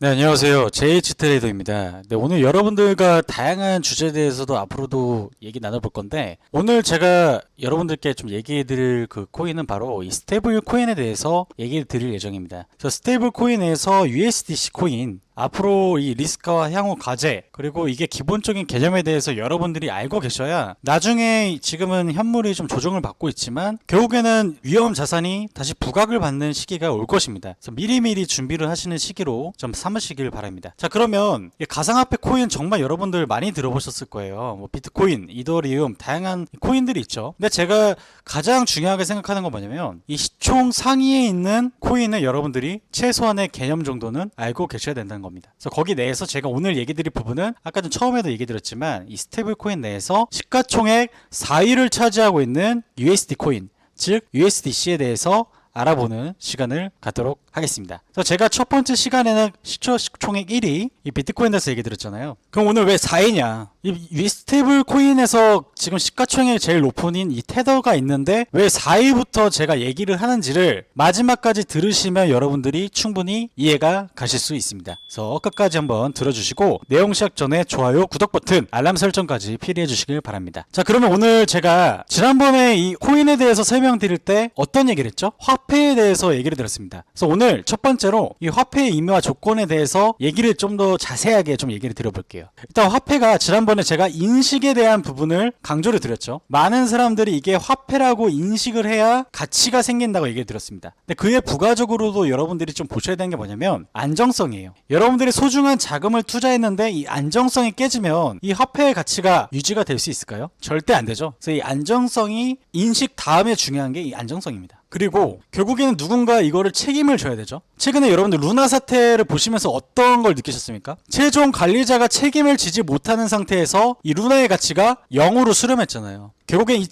네, 안녕하세요. JH 트레이더입니다. 네, 오늘 여러분들과 다양한 주제에 대해서도 앞으로도 얘기 나눠볼 건데, 오늘 제가 여러분들께 좀 얘기해 드릴 그 코인은 바로 이 스테이블 코인에 대해서 얘기해 드릴 예정입니다. 스테이블 코인에서 USDC 코인, 앞으로 이 리스크와 향후 과제, 그리고 이게 기본적인 개념에 대해서 여러분들이 알고 계셔야 나중에 지금은 현물이 좀 조정을 받고 있지만 결국에는 위험 자산이 다시 부각을 받는 시기가 올 것입니다. 그래서 미리미리 준비를 하시는 시기로 좀 삼으시길 바랍니다. 자, 그러면 이 가상화폐 코인 정말 여러분들 많이 들어보셨을 거예요. 뭐 비트코인, 이더리움, 다양한 코인들이 있죠. 근데 제가 가장 중요하게 생각하는 건 뭐냐면 이 시총 상위에 있는 코인을 여러분들이 최소한의 개념 정도는 알고 계셔야 된다는 겁니다. 그래서 거기 내에서 제가 오늘 얘기 드릴 부분은 아까 좀 처음에도 얘기 드렸지만 이 스테이블 코인 내에서 시가총액 4위를 차지하고 있는 USD 코인, 즉 USDC에 대해서 알아보는 시간을 갖도록 하겠습니다. 그래서 제가 첫 번째 시간에는 시총액 1위 이 비트코인에 대해서 얘기 드렸잖아요. 그럼 오늘 왜 4위냐? 이 스테이블 코인에서 지금 시가총액이 제일 높은 이 테더가 있는데 왜 4위부터 제가 얘기를 하는지를 마지막까지 들으시면 여러분들이 충분히 이해가 가실 수 있습니다. 그래서 끝까지 한번 들어주시고 내용 시작 전에 좋아요, 구독 버튼, 알람 설정까지 필요해 주시길 바랍니다. 자, 그러면 오늘 제가 지난번에 이 코인에 대해서 설명드릴 때 어떤 얘기를 했죠? 화폐에 대해서 얘기를 드렸습니다. 그래서 오늘 첫 번째로 이 화폐의 의미와 조건에 대해서 얘기를 좀 더 자세하게 좀 얘기를 드려볼게요. 일단 화폐가 지난번에 제가 인식에 대한 부분을 강조를 드렸죠. 많은 사람들이 이게 화폐라고 인식을 해야 가치가 생긴다고 얘기를 드렸습니다. 근데 그에 부가적으로도 여러분들이 좀 보셔야 되는 게 뭐냐면 안정성이에요. 여러분들이 소중한 자금을 투자했는데 이 안정성이 깨지면 이 화폐의 가치가 유지가 될 수 있을까요? 절대 안 되죠. 그래서 이 안정성이 인식 다음에 중요한 게 이 안정성입니다. 그리고 결국에는 누군가 이거를 책임을 져야 되죠. 최근에 여러분들 루나 사태를 보시면서 어떤 걸 느끼셨습니까? 최종 관리자가 책임을 지지 못하는 상태에서 이 루나의 가치가 0으로 수렴했잖아요. 결국엔 이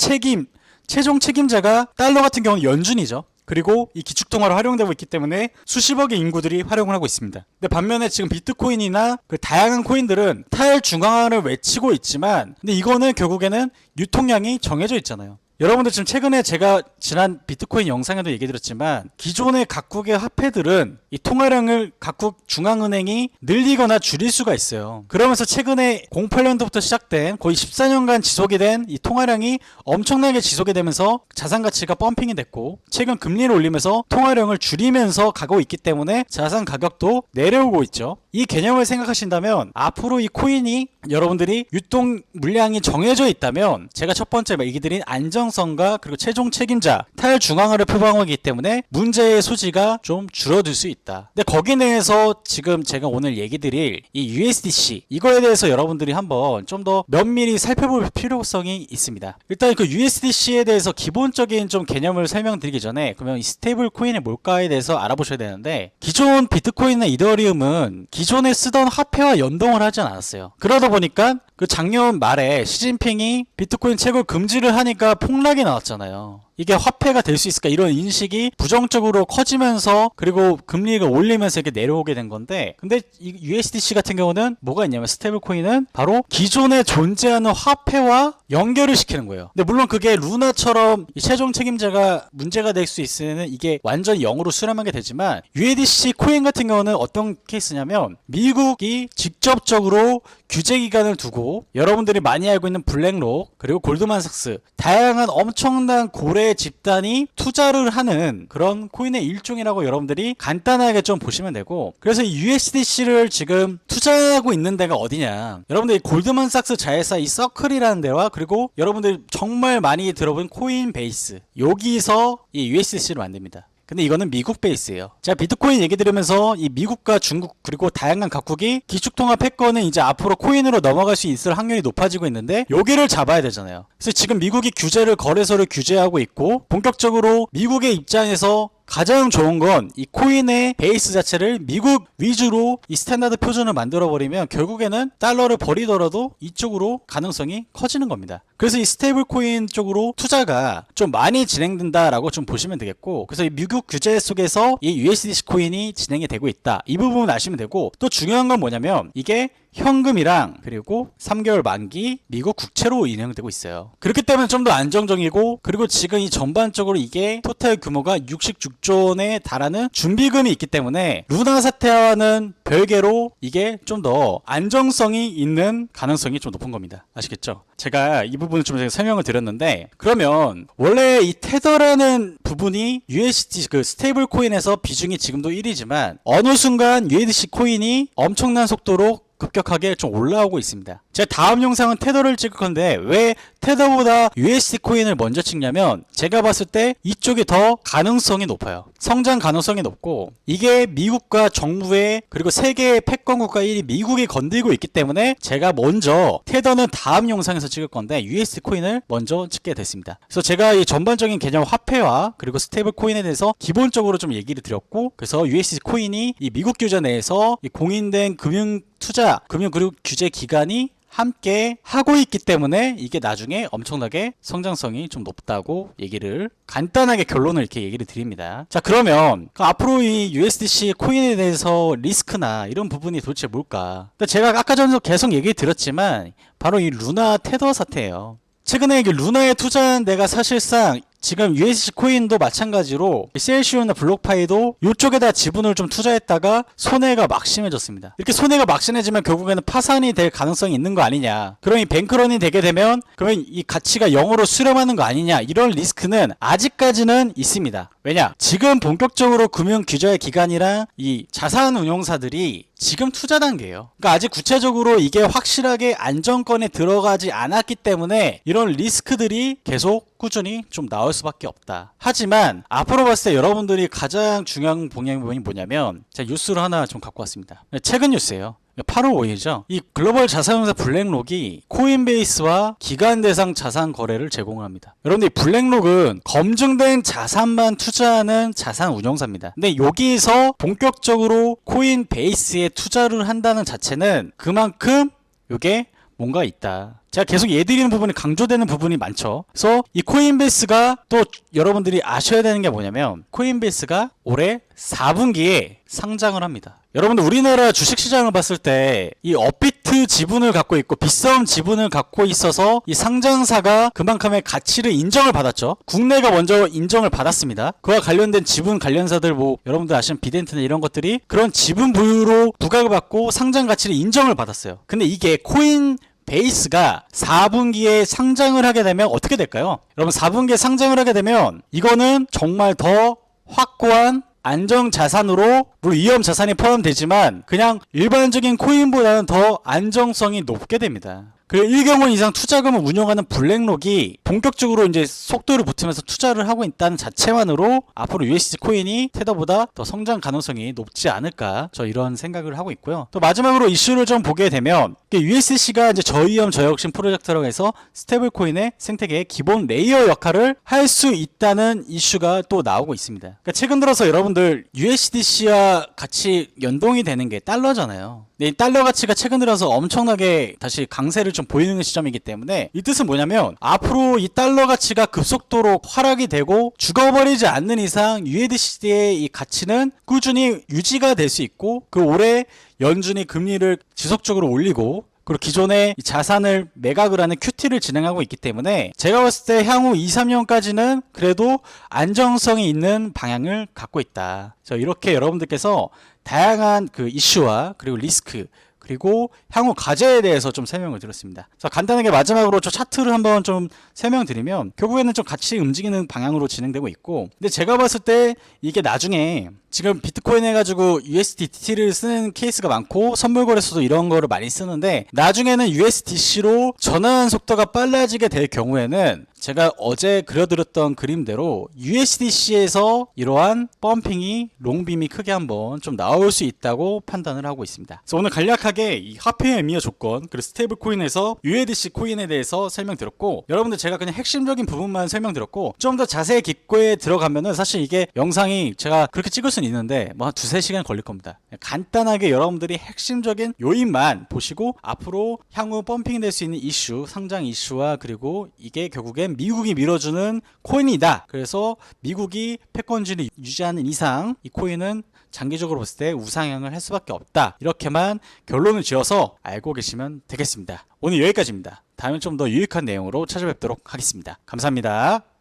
최종 책임자가 달러 같은 경우는 연준이죠. 그리고 이 기축통화로 활용되고 있기 때문에 수십억의 인구들이 활용을 하고 있습니다. 근데 반면에 지금 비트코인이나 그 다양한 코인들은 탈중앙화를 외치고 있지만 근데 이거는 결국에는 유통량이 정해져 있잖아요. 여러분들 지금 최근에 제가 지난 비트코인 영상에도 얘기 드렸지만 기존의 각국의 화폐들은 이 통화량을 각국 중앙은행이 늘리거나 줄일 수가 있어요. 그러면서 최근에 08년도부터 시작된 거의 14년간 지속이 된 이 통화량이 엄청나게 지속이 되면서 자산 가치가 펌핑이 됐고 최근 금리를 올리면서 통화량을 줄이면서 가고 있기 때문에 자산 가격도 내려오고 있죠. 이 개념을 생각하신다면 앞으로 이 코인이 여러분들이 유통 물량이 정해져 있다면 제가 첫 번째 얘기 드린 안정성과 그리고 최종 책임자 탈중앙화를 표방하기 때문에 문제의 소지가 좀 줄어들 수 있다. 근데 거기 내에서 지금 제가 오늘 얘기 드릴 이 USDC 이거에 대해서 여러분들이 한번 좀 더 면밀히 살펴볼 필요성이 있습니다. 일단 그 USDC에 대해서 기본적인 좀 개념을 설명드리기 전에 그러면 이 스테이블 코인이 뭘까에 대해서 알아보셔야 되는데 기존 비트코인이나 이더리움은 기존에 쓰던 화폐와 연동을 하지 않았어요. 그러다 보니까 그 작년 말에 시진핑이 비트코인 채굴 금지를 하니까 폭락이 나왔잖아요. 이게 화폐가 될 수 있을까 이런 인식이 부정적으로 커지면서 그리고 금리가 올리면서 이렇게 내려오게 된 건데 근데 이 USDC 같은 경우는 뭐가 있냐면 스테이블 코인은 바로 기존에 존재하는 화폐와 연결을 시키는 거예요. 근데 물론 그게 루나처럼 이 최종 책임자가 문제가 될 수 있으면 이게 완전 0으로 수렴하게 되지만 USDC 코인 같은 경우는 어떤 케이스냐면 미국이 직접적으로 규제 기간을 두고 여러분들이 많이 알고 있는 블랙록 그리고 골드만삭스 다양한 엄청난 고래 집단이 투자를 하는 그런 코인의 일종이라고 여러분들이 간단하게 좀 보시면 되고 그래서 이 USDC를 지금 투자하고 있는 데가 어디냐 여러분들이 골드만삭스 자회사 이 서클이라는 데와 그리고 여러분들이 정말 많이 들어본 코인베이스 여기서 이 USDC를 만듭니다. 근데 이거는 미국 베이스예요. 자, 비트코인 얘기 들으면서 이 미국과 중국 그리고 다양한 각국이 기축통화 패권은 이제 앞으로 코인으로 넘어갈 수 있을 확률이 높아지고 있는데 여기를 잡아야 되잖아요. 그래서 지금 미국이 거래소를 규제하고 있고 본격적으로 미국의 입장에서 가장 좋은 건 이 코인의 베이스 자체를 미국 위주로 이 스탠다드 표준을 만들어 버리면 결국에는 달러를 버리더라도 이쪽으로 가능성이 커지는 겁니다. 그래서 이 스테이블 코인 쪽으로 투자가 좀 많이 진행된다라고 좀 보시면 되겠고, 그래서 이 미국 규제 속에서 이 USDC 코인이 진행이 되고 있다, 이 부분 아시면 되고, 또 중요한 건 뭐냐면 이게 현금이랑 그리고 3개월 만기 미국 국채로 운영되고 있어요. 그렇기 때문에 좀 더 안정적이고, 그리고 지금 이 전반적으로 이게 토탈 규모가 66조 원에 달하는 준비금이 있기 때문에 루나 사태와는 별개로 이게 좀 더 안정성이 있는 가능성이 좀 높은 겁니다. 아시겠죠? 제가 이 부분을 좀 설명을 드렸는데, 그러면 원래 이 테더라는 부분이 USD 그 스테이블 코인에서 비중이 지금도 1위지만 어느 순간 USDC 코인이 엄청난 속도로 급격하게 좀 올라오고 있습니다. 제가 다음 영상은 테더를 찍을 건데, 왜 테더보다 USD 코인을 먼저 찍냐면, 제가 봤을 때 이쪽이 더 가능성이 높아요. 성장 가능성이 높고, 이게 미국과 정부의 그리고 세계의 패권 국가 1위 미국이 건들고 있기 때문에 제가 먼저 테더는 다음 영상에서 찍을 건데 USD 코인을 먼저 찍게 됐습니다. 그래서 제가 이 전반적인 개념 화폐와 그리고 스테이블 코인에 대해서 기본적으로 좀 얘기를 드렸고, 그래서 USD 코인이 이 미국 규제 내에서 이 공인된 금융 투자, 금융 그리고 규제 기관이 함께 하고 있기 때문에 이게 나중에 엄청나게 성장성이 좀 높다고 얘기를 간단하게 결론을 이렇게 얘기를 드립니다. 자, 그러면 앞으로 이 USDC 코인에 대해서 리스크나 이런 부분이 도대체 뭘까? 제가 아까 전에 계속 얘기 드렸지만 바로 이 루나 테더 사태예요. 최근에 루나에 투자한 데가 사실상 지금 USDC 코인도 마찬가지로 셀시오나 블록파이도 이쪽에다 지분을 좀 투자했다가 손해가 막 심해졌습니다. 이렇게 손해가 막 심해지면 결국에는 파산이 될 가능성이 있는 거 아니냐, 그러면 뱅크런이 되게 되면 그러면 이 가치가 0으로 수렴하는 거 아니냐, 이런 리스크는 아직까지는 있습니다. 왜냐, 지금 본격적으로 금융 규제 기관이랑 이 자산 운용사들이 지금 투자 단계예요. 그러니까 아직 구체적으로 이게 확실하게 안정권에 들어가지 않았기 때문에 이런 리스크들이 계속 꾸준히 좀 나올 수밖에 없다. 하지만 앞으로 봤을 때 여러분들이 가장 중요한 방향이 뭐냐면, 제가 뉴스를 하나 좀 갖고 왔습니다. 최근 뉴스예요. 8월 5일이죠. 이 글로벌 자산운용사 블랙록이 코인베이스와 기관 대상 자산 거래를 제공을 합니다. 여러분들, 이 블랙록은 검증된 자산만 투자하는 자산 운용사입니다. 근데 여기서 본격적으로 코인베이스에 투자를 한다는 자체는 그만큼 이게 뭔가 있다. 제가 계속 얘기드리는 부분이 강조되는 부분이 많죠. 그래서 이 코인베이스가 또 여러분들이 아셔야 되는 게 뭐냐면, 코인베이스가 올해 4분기에 상장을 합니다. 여러분들, 우리나라 주식시장을 봤을 때 이 업비트 지분을 갖고 있고 빗썸 지분을 갖고 있어서 이 상장사가 그만큼의 가치를 인정을 받았죠. 국내가 먼저 인정을 받았습니다. 그와 관련된 지분 관련사들, 뭐 여러분들 아시는 비덴트나 이런 것들이 그런 지분 보유로 부각을 받고 상장 가치를 인정을 받았어요. 근데 이게 코인 베이스가 4분기에 상장을 하게 되면 어떻게 될까요? 여러분, 4분기에 상장을 하게 되면 이거는 정말 더 확고한 안정자산으로, 물론 위험자산이 포함되지만 그냥 일반적인 코인보다는 더 안정성이 높게 됩니다. 그 1경원 이상 투자금을 운영하는 블랙록이 본격적으로 이제 속도를 붙이면서 투자를 하고 있다는 자체만으로 앞으로 USDC 코인이 테더보다 더 성장 가능성이 높지 않을까, 저 이런 생각을 하고 있고요. 또 마지막으로 이슈를 좀 보게 되면, USDC가 이제 저위험 저혁신 프로젝트라고 해서 스테이블 코인의 생태계의 기본 레이어 역할을 할 수 있다는 이슈가 또 나오고 있습니다. 그러니까 최근 들어서 여러분들 USDC와 같이 연동이 되는 게 달러잖아요. 이 달러 가치가 최근 들어서 엄청나게 다시 강세를 좀 보이는 시점이기 때문에, 이 뜻은 뭐냐면 앞으로 이 달러 가치가 급속도로 하락이 되고 죽어버리지 않는 이상 USDC의 이 가치는 꾸준히 유지가 될 수 있고, 그 올해 연준이 금리를 지속적으로 올리고 그리고 기존의 자산을 매각을 하는 QT를 진행하고 있기 때문에 제가 봤을 때 향후 2, 3년까지는 그래도 안정성이 있는 방향을 갖고 있다. 이렇게 여러분들께서 다양한 그 이슈와 그리고 리스크, 그리고 향후 과제에 대해서 좀 설명을 드렸습니다. 자, 간단하게 마지막으로 저 차트를 한번 좀 설명드리면, 결국에는 좀 같이 움직이는 방향으로 진행되고 있고, 근데 제가 봤을 때 이게 나중에 지금 비트코인 해가지고 USDT를 쓰는 케이스가 많고 선물 거래소도 이런 거를 많이 쓰는데, 나중에는 USDC로 전환 속도가 빨라지게 될 경우에는 제가 어제 그려드렸던 그림대로 USDC에서 이러한 펌핑이 롱빔이 크게 한번 좀 나올 수 있다고 판단을 하고 있습니다. 그래서 오늘 간략하게 이 화폐 의미와 조건 그리고 스테이블 코인에서 USDC 코인에 대해서 설명드렸고, 여러분들 제가 그냥 핵심적인 부분만 설명드렸고, 좀 더 자세히 깊게 들어가면은 사실 이게 영상이 제가 그렇게 찍을 수는 있는데 뭐 한 두세 시간 걸릴 겁니다. 간단하게 여러분들이 핵심적인 요인만 보시고 앞으로 향후 펌핑이 될 수 있는 이슈, 상장 이슈와 그리고 이게 결국엔 미국이 밀어주는 코인이다. 그래서 미국이 패권주의를 유지하는 이상 이 코인은 장기적으로 봤을 때 우상향을 할 수밖에 없다. 이렇게만 결론을 지어서 알고 계시면 되겠습니다. 오늘 여기까지입니다. 다음에 좀 더 유익한 내용으로 찾아뵙도록 하겠습니다. 감사합니다.